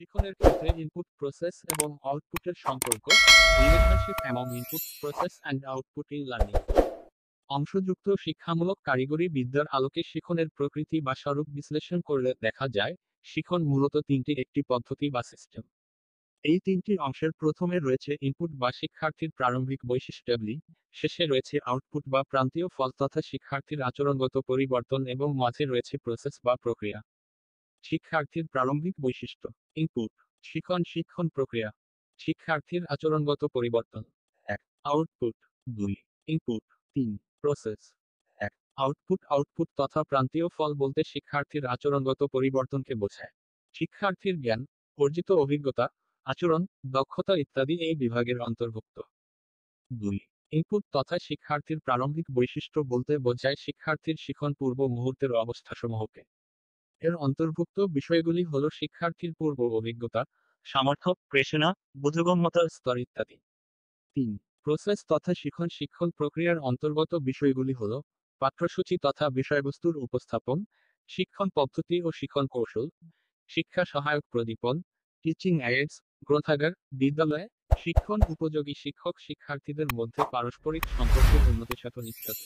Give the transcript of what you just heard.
শিক্ষণের ক্ষেত্রে input process এবং আউটপুটের সম্পর্ক, relationship among input process and output in learning. অংশযুক্ত শিক্ষামূলক কারিগরি বিদ্যার আলোকে শিক্ষণের প্রকৃতি বা স্বরূপ বিশ্লেষণ করলে দেখা যায়, শিক্ষণ মূলত তিনটি একটি পদ্ধতি বা সিস্টেম। এই তিনটি অংশের প্রথমে রয়েছে ইনপুট বা শিক্ষার্থীর প্রারম্ভিক বৈশিষ্ট্যাবলী, শেষে রয়েছে আউটপুট বা প্রান্তীয় ফল তথা শিক্ষার্থীর আচরণগত পরিবর্তন এবং মাঝে রয়েছে প্রসেস বা প্রক্রিয়া। শিক্ষার্থীর প্রারম্ভিক বৈশিষ্ট্য। ইনপুট শিক্ষণ শিক্ষণ প্রক্রিয়া। শিক্ষার্থীর আচরণগত পরিবর্তন। 1 output. 2 input. 3 process. 1 output output তথা প্রান্তীয় ফল বলতে শিক্ষার্থীর আচরণগত পরিবর্তনকে বোঝায়। শিক্ষার্থীর জ্ঞান, অর্জিত অভিজ্ঞতা, আচরণ, দক্ষতা ইত্যাদি এই বিভাগের অন্তর্ভুক্ত। 2 ইনপুট তথা শিক্ষার্থীর প্রারম্ভিক বৈশিষ্ট্য বলতে বোঝায় শিক্ষার্থীর শিক্ষণ পূর্ব মুহূর্তের অবস্থাসমূহকে। এর অন্তর্ভুক্ত বিষয়গুলি হল শিক্ষার্থীর পূর্ব অভিজ্ঞতা, সামর্থ্য, প্রেরণা, বোধগম্যতার স্তর ইত্যাদি। 3 প্রসেস তথা শিক্ষণ শিক্ষণ প্রক্রিয়ার অন্তর্গত বিষয়গুলি হল পাঠ্যসূচি তথা বিষয়বস্তুর উপস্থাপন, শিক্ষণ পদ্ধতি ও শিক্ষণ কৌশল, শিক্ষা সহায়ক প্রদীপন, টিচিং এইডস, গ্রন্থাগার, বিদ্যালয়ে শিক্ষণ উপযোগী শিক্ষক শিক্ষার্থীদের মধ্যে পারস্পরিক সম্পর্কের উন্নতি সাধন ইত্যাদি।